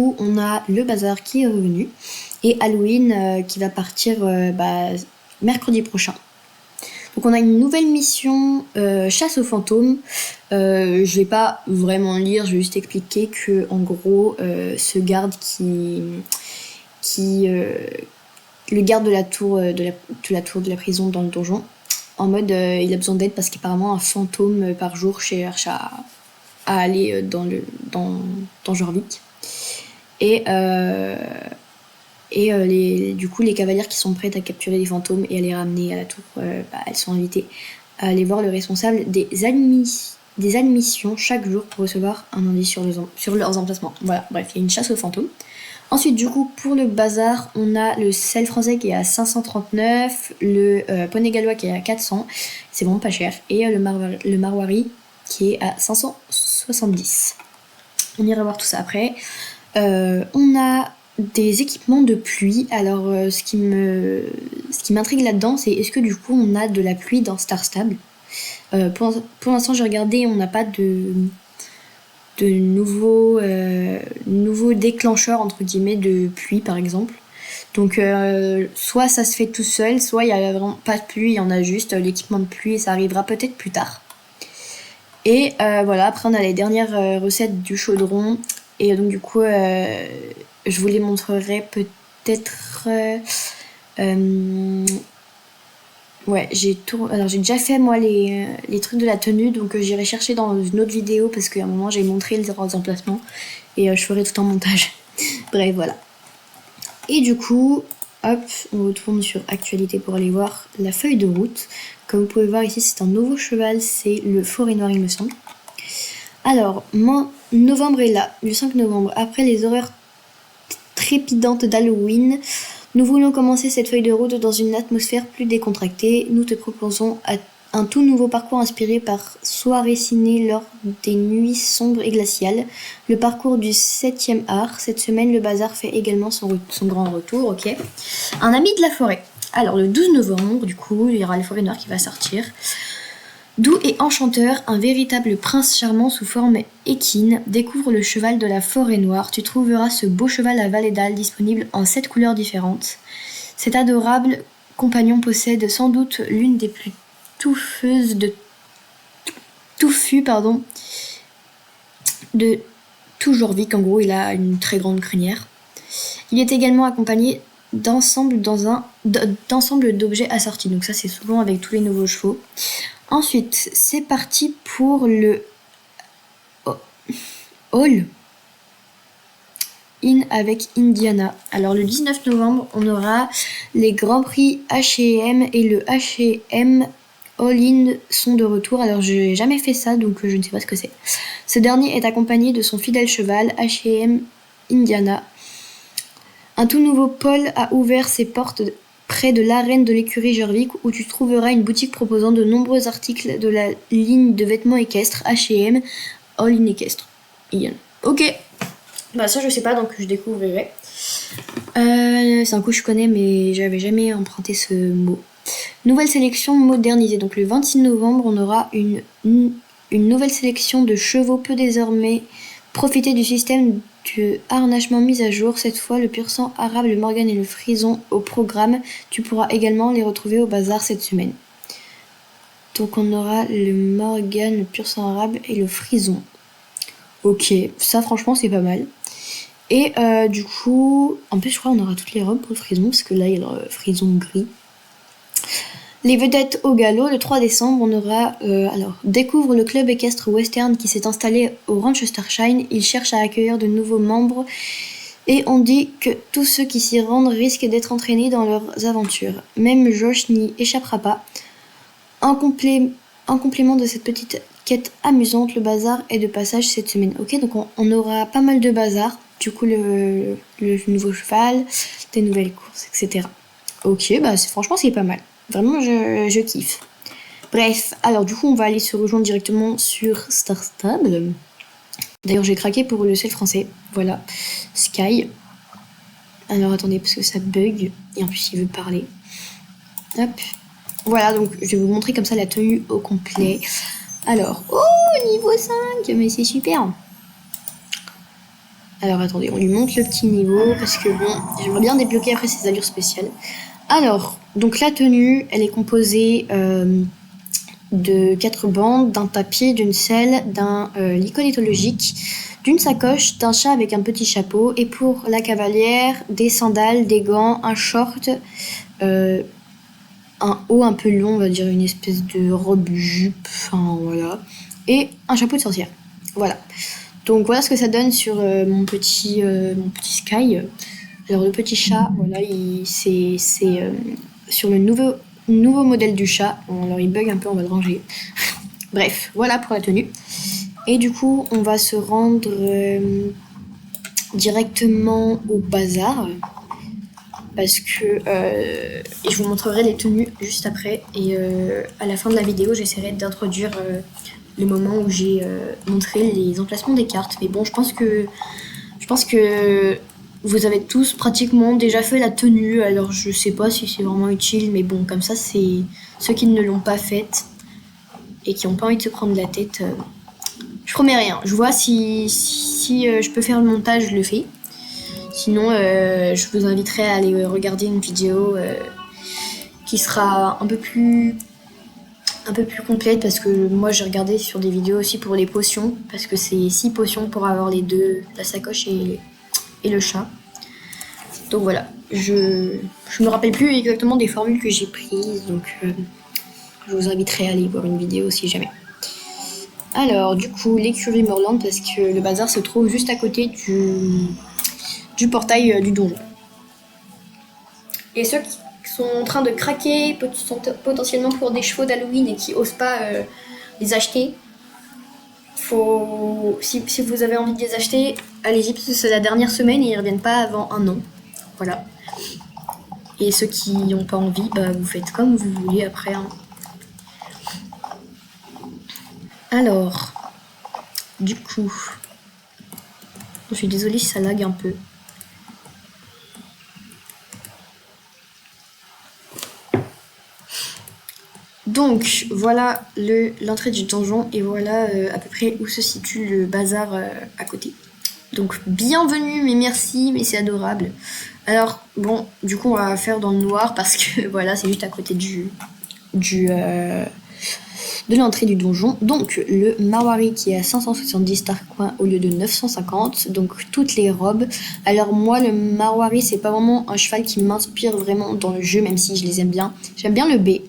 On a le bazar qui est revenu et Halloween qui va partir mercredi prochain. Donc on a une nouvelle mission chasse aux fantômes. Je vais pas vraiment lire, je vais juste expliquer que en gros ce garde le garde de la tour de la prison dans le donjon, en mode il a besoin d'aide parce qu'apparemment un fantôme par jour cherche à aller dans Jorvik. Du coup, les cavalières qui sont prêtes à capturer les fantômes et à les ramener à la tour, elles sont invitées à aller voir le responsable des admissions chaque jour pour recevoir un indice sur leurs emplacements. Voilà, bref, il y a une chasse aux fantômes. Ensuite, du coup, pour le bazar, on a le sel français qui est à 539, le poney gallois qui est à 400, c'est vraiment pas cher, et le marwari qui est à 570. On ira voir tout ça après. On a des équipements de pluie. Alors, ce qui m'intrigue là-dedans, c'est est-ce que du coup on a de la pluie dans Star Stable. Pour l'instant, j'ai regardé, on n'a pas de nouveaux déclencheurs entre guillemets de pluie par exemple. Donc soit ça se fait tout seul, soit il y a vraiment pas de pluie, il y en a juste l'équipement de pluie et ça arrivera peut-être plus tard. Et voilà, après on a les dernières recettes du chaudron. Et donc du coup, je vous les montrerai peut-être... ouais, j'ai déjà fait moi les trucs de la tenue, donc j'irai chercher dans une autre vidéo parce qu'à un moment j'ai montré les emplacements et je ferai tout en montage. Bref, voilà. Et du coup, hop, on retourne sur actualité pour aller voir la feuille de route. Comme vous pouvez voir ici, c'est un nouveau cheval, c'est le Forêt Noire il me semble. Alors, novembre est là, le 5 novembre, après les horreurs trépidantes d'Halloween, nous voulons commencer cette feuille de route dans une atmosphère plus décontractée. Nous te proposons un tout nouveau parcours inspiré par soirées ciné lors des nuits sombres et glaciales. Le parcours du 7e art. Cette semaine, le bazar fait également son grand retour, ok. Un ami de la forêt. Alors, le 12 novembre, du coup, il y aura le Forêt Noire qui va sortir. Doux et enchanteur, un véritable prince charmant sous forme équine, découvre le cheval de la forêt noire. Tu trouveras ce beau cheval à Valédal disponible en 7 couleurs différentes. Cet adorable compagnon possède sans doute l'une des plus touffues de tout Jorvik. En gros, il a une très grande crinière. Il est également accompagné d'ensemble d'objets assortis. Donc ça, c'est souvent avec tous les nouveaux chevaux. Ensuite, c'est parti pour le All In avec Indiana. Alors le 19 novembre, on aura les Grands Prix H&M et le H&M All In sont de retour. Alors j'ai jamais fait ça, donc je ne sais pas ce que c'est. Ce dernier est accompagné de son fidèle cheval H&M Indiana. Un tout nouveau pôle a ouvert ses portes près de l'arène de l'écurie Jorvik, où tu trouveras une boutique proposant de nombreux articles de la ligne de vêtements équestres H&M All In équestre. Ok, bah ça je sais pas, donc je découvrirai. C'est un coup je connais, mais j'avais jamais emprunté ce mot. Nouvelle sélection modernisée. Donc le 26 novembre, on aura une nouvelle sélection de chevaux. Peut désormais profiter du système de harnachement mis à jour. Cette fois, le pur sang arabe, le morgan et le frison au programme. Tu pourras également les retrouver au bazar cette semaine. Donc on aura le morgan, le pur sang arabe et le frison. Ok, ça franchement c'est pas mal. Et du coup, en plus je crois qu'on aura toutes les robes pour le frison, parce que là il y a le frison gris. Les vedettes au galop, le 3 décembre, on aura... découvre le club équestre western qui s'est installé au Ranchestershire. Il cherche à accueillir de nouveaux membres et on dit que tous ceux qui s'y rendent risquent d'être entraînés dans leurs aventures. Même Josh n'y échappera pas. En complément de cette petite quête amusante, le bazar est de passage cette semaine. Ok, donc on aura pas mal de bazar. Du coup, le nouveau cheval, des nouvelles courses, etc. Ok, bah franchement c'est pas mal. Vraiment, je kiffe. Bref, alors du coup, on va aller se rejoindre directement sur Star Stable. D'ailleurs, j'ai craqué pour le sel français. Voilà, Sky. Alors attendez, parce que ça bug. Et en plus, il veut parler. Hop. Voilà, donc je vais vous montrer comme ça la tenue au complet. Alors, oh, niveau 5, mais c'est super. Alors attendez, on lui monte le petit niveau parce que bon, j'aimerais bien débloquer après ses allures spéciales. Alors, donc la tenue, elle est composée de 4 bandes, d'un papier, d'une selle, d'un licol éthologique, d'une sacoche, d'un chat avec un petit chapeau, et pour la cavalière, des sandales, des gants, un short, un haut un peu long, on va dire une espèce de robe jupe, enfin voilà, et un chapeau de sorcière. Voilà. Donc voilà ce que ça donne sur mon petit Sky. Alors le petit chat, voilà, c'est sur le nouveau modèle du chat. Alors il bug un peu, on va le ranger. Bref, voilà pour la tenue. Et du coup, on va se rendre directement au bazar. Parce que et je vous montrerai les tenues juste après. Et à la fin de la vidéo, j'essaierai d'introduire le moment où j'ai montré les emplacements des cartes. Mais bon, je pense que vous avez tous pratiquement déjà fait la tenue. Alors je sais pas si c'est vraiment utile, mais bon, comme ça, c'est ceux qui ne l'ont pas faite et qui n'ont pas envie de se prendre la tête. Je promets rien. Je vois si je peux faire le montage, je le fais. Sinon, je vous inviterai à aller regarder une vidéo qui sera un peu plus complète parce que moi j'ai regardé sur des vidéos aussi pour les potions parce que c'est 6 potions pour avoir les deux, la sacoche et le chat. Donc voilà, je me rappelle plus exactement des formules que j'ai prises, donc je vous inviterai à aller voir une vidéo si jamais. Alors du coup, l'écurie Morland parce que le bazar se trouve juste à côté du portail du donjon. Et ceux qui sont en train de craquer potentiellement pour des chevaux d'Halloween et qui osent pas les acheter, si vous avez envie de les acheter, allez-y parce que c'est la dernière semaine et ils reviennent pas avant un an. Voilà. Et ceux qui n'ont pas envie, bah, vous faites comme vous voulez après. Hein. Alors, du coup, je suis désolée si ça lag un peu. Donc voilà l'entrée du donjon et voilà à peu près où se situe le bazar à côté. Donc bienvenue, mais merci, mais c'est adorable. Alors bon, du coup on va faire dans le noir parce que voilà, c'est juste à côté de l'entrée du donjon. Donc le Marwari qui est à 570 star coins au lieu de 950, donc toutes les robes. Alors moi le Marwari c'est pas vraiment un cheval qui m'inspire vraiment dans le jeu, même si je les aime bien. J'aime bien le B.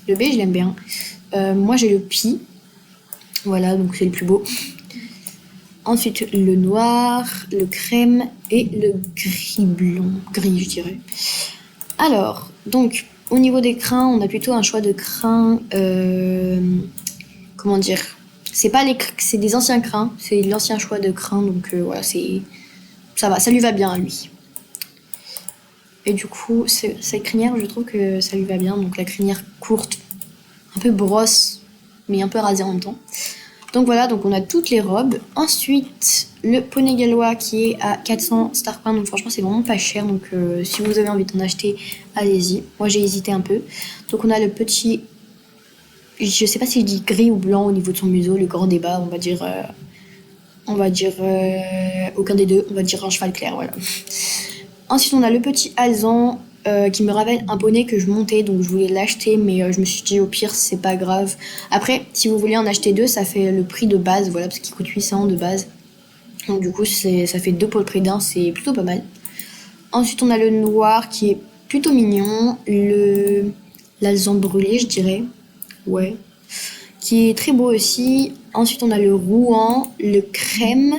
Le B je l'aime bien. Moi j'ai le Pi. Voilà, donc c'est le plus beau. Ensuite le noir, le crème et le gris blond. Gris je dirais. Alors, donc au niveau des crins, on a plutôt un choix de crins. Comment dire? C'est des anciens crins. C'est l'ancien choix de crins, donc voilà, ça va, ça lui va bien à lui. Et du coup, cette crinière, je trouve que ça lui va bien. Donc la crinière courte, un peu brosse, mais un peu rasée en même temps. Donc voilà, donc on a toutes les robes. Ensuite, le poney gallois qui est à 400 star coins. Donc franchement, c'est vraiment pas cher. Donc si vous avez envie d'en acheter, allez-y. Moi, j'ai hésité un peu. Donc on a le petit... Je sais pas si je dis gris ou blanc au niveau de son museau. Le grand débat, on va dire aucun des deux. On va dire un cheval clair, voilà. Ensuite, on a le petit alezan qui me rappelle un poney que je montais, donc je voulais l'acheter, mais je me suis dit au pire, c'est pas grave. Après, si vous voulez en acheter deux, ça fait le prix de base, voilà, parce qu'il coûte 800 de base. Donc du coup, ça fait deux pour le prix d'un, c'est plutôt pas mal. Ensuite, on a le noir qui est plutôt mignon, l'alezan brûlé, je dirais, ouais, qui est très beau aussi. Ensuite, on a le rouan, le crème.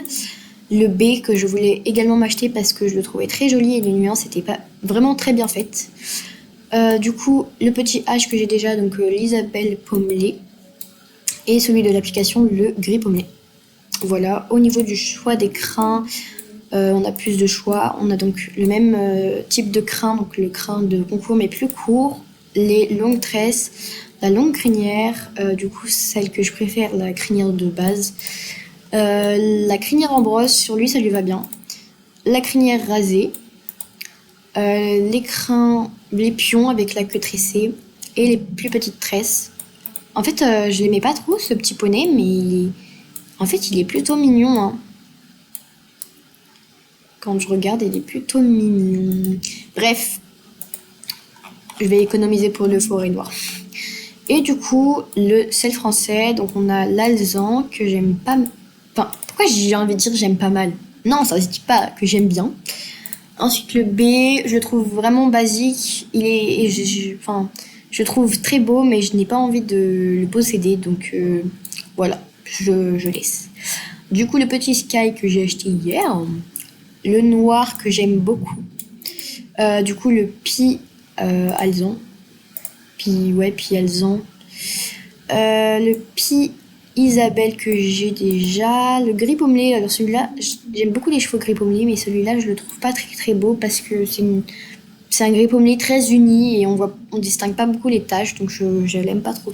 Le B que je voulais également m'acheter parce que je le trouvais très joli et les nuances n'étaient pas vraiment très bien faites. Du coup, le petit H que j'ai déjà, donc l'Isabelle Pommelé. Et celui de l'application, le gris pommelé. Voilà, au niveau du choix des crins, on a plus de choix. On a donc le même type de crin, donc le crin de concours mais plus court. Les longues tresses, la longue crinière, du coup celle que je préfère, la crinière de base. La crinière en brosse, sur lui ça lui va bien. La crinière rasée, les pions avec la queue tressée et les plus petites tresses. En fait, je l'aimais pas trop ce petit poney, mais en fait il est plutôt mignon. Hein. Quand je regarde, il est plutôt mignon. Bref, je vais économiser pour le forêt noir. Et du coup, le sel français, donc on a l'alezan que j'aime pas. Enfin, pourquoi j'ai envie de dire j'aime pas mal? Non, ça se dit pas que j'aime bien. Ensuite, le B, je le trouve vraiment basique. Il est, enfin, je le trouve très beau, mais je n'ai pas envie de le posséder, donc voilà, je laisse. Du coup, le petit Sky que j'ai acheté hier, le noir que j'aime beaucoup. Du coup, le Pi Alzan. Pi Alzan. Le Pi Isabelle que j'ai déjà. Le gris pommelé, alors celui-là, j'aime beaucoup les chevaux gris pommelé, mais celui-là, je le trouve pas très très beau parce que c'est un gris pommelé très uni et on distingue pas beaucoup les taches, donc je l'aime pas trop.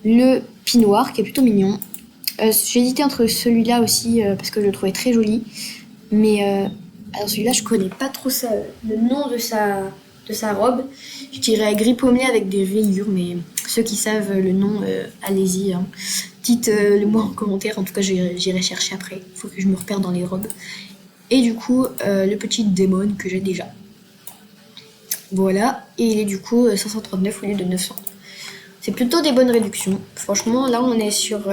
Le Pi noir qui est plutôt mignon. J'ai hésité entre celui-là aussi parce que je le trouvais très joli, mais alors celui-là, je connais pas trop le nom de sa robe. Je dirais gris pommelé avec des rayures, mais ceux qui savent le nom, allez-y. Hein. Dites-le moi en commentaire, en tout cas j'irai chercher après. Il faut que je me repère dans les robes. Et du coup, le petit démon que j'ai déjà. Voilà, et il est du coup 539 au lieu de 900. C'est plutôt des bonnes réductions. Franchement, là on est sur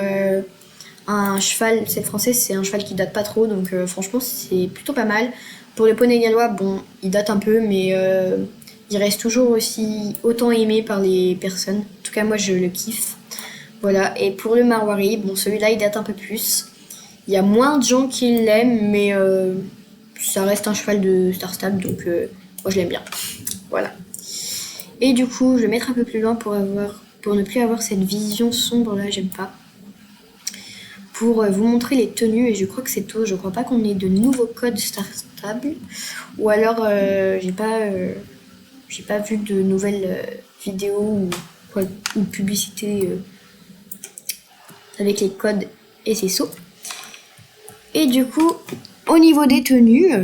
un cheval, c'est français, c'est un cheval qui date pas trop, donc franchement c'est plutôt pas mal. Pour le poney gallois, bon, il date un peu, mais il reste toujours aussi autant aimé par les personnes. En tout cas, moi je le kiffe. Voilà, et pour le Marwari, bon, celui-là il date un peu plus. Il y a moins de gens qui l'aiment, mais ça reste un cheval de Star Stable, donc moi je l'aime bien. Voilà. Et du coup, je vais mettre un peu plus loin pour ne plus avoir cette vision sombre là, j'aime pas. Pour vous montrer les tenues, et je crois que c'est tout. Je crois pas qu'on ait de nouveaux codes Star Stable, ou alors j'ai pas vu de nouvelles vidéos ou publicités avec les codes SSO. Et du coup, au niveau des tenues,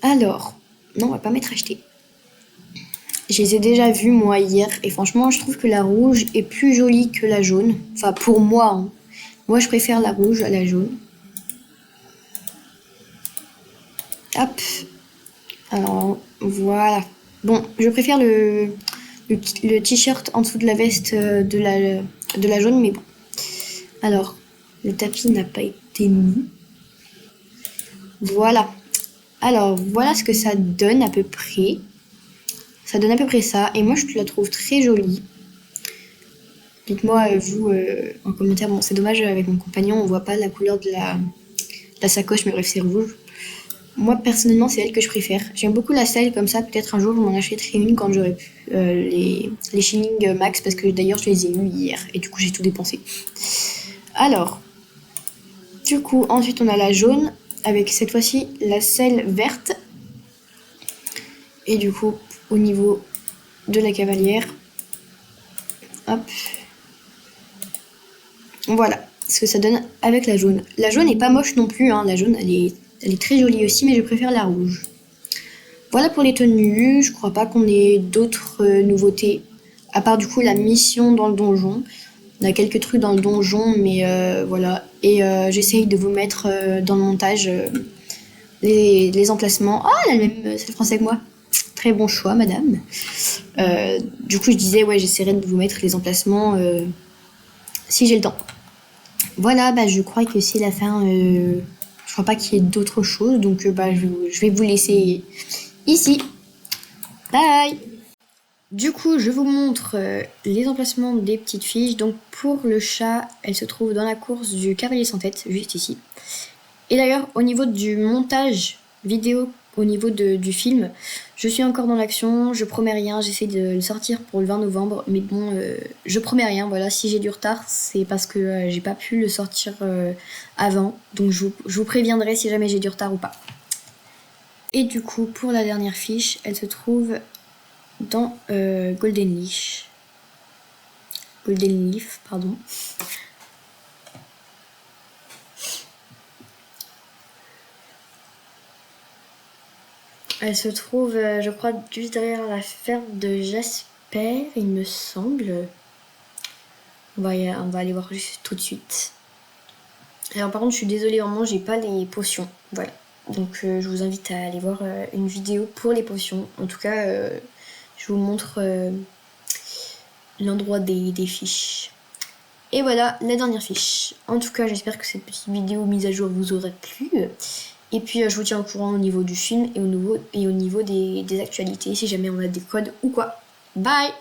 alors, non, on va pas mettre acheté. Je les ai déjà vues moi hier et franchement je trouve que la rouge est plus jolie que la jaune. Enfin pour moi, hein. Moi je préfère la rouge à la jaune. Hop. Alors voilà. Bon, je préfère le t-shirt en dessous de la veste de la jaune, mais bon. Alors, le tapis n'a pas été mis. Voilà. Alors voilà ce que ça donne à peu près. Ça donne à peu près ça. Et moi je la trouve très jolie. Dites-moi, vous, en commentaire. Bon, c'est dommage, avec mon compagnon, on voit pas la couleur de la sacoche, mais bref, c'est rouge. Moi, personnellement, c'est elle que je préfère. J'aime beaucoup la selle comme ça. Peut-être un jour, je m'en achèterai une quand j'aurai pu. Les Shining Max, parce que d'ailleurs, je les ai eus hier. Et du coup, j'ai tout dépensé. Alors, du coup, ensuite, on a la jaune, avec cette fois-ci la selle verte. Et du coup, au niveau de la cavalière, hop. Voilà ce que ça donne avec la jaune. La jaune n'est pas moche non plus, hein. La jaune elle est très jolie aussi, mais je préfère la rouge. Voilà pour les tenues, je crois pas qu'on ait d'autres nouveautés, à part du coup la mission dans le donjon. On a quelques trucs dans le donjon, mais voilà. Et j'essaye de vous mettre dans le montage les emplacements. Ah, elle a le même c'est le français que moi. Très bon choix, madame. Du coup, je disais, ouais, j'essaierai de vous mettre les emplacements si j'ai le temps. Voilà, bah, je crois que c'est la fin. Je crois pas qu'il y ait d'autres choses, donc bah, je vais vous laisser ici. Bye. Du coup, je vous montre les emplacements des petites fiches. Donc pour le chat, elle se trouve dans la course du cavalier sans tête, juste ici. Et d'ailleurs, au niveau du montage vidéo, au niveau du film, je suis encore dans l'action, je promets rien, j'essaie de le sortir pour le 20 novembre, mais bon, je promets rien, voilà, si j'ai du retard, c'est parce que j'ai pas pu le sortir avant, donc je vous préviendrai si jamais j'ai du retard ou pas. Et du coup, pour la dernière fiche, elle se trouve dans Golden Leaf, pardon. Elle se trouve, je crois, juste derrière la ferme de Jasper, il me semble. On va aller voir tout de suite. Alors par contre, je suis désolée, vraiment, j'ai pas les potions. Voilà. Donc je vous invite à aller voir une vidéo pour les potions. En tout cas, je vous montre l'endroit des fiches. Et voilà la dernière fiche. En tout cas, j'espère que cette petite vidéo mise à jour vous aura plu. Et puis je vous tiens au courant au niveau du film et au niveau des actualités, si jamais on a des codes ou quoi. Bye!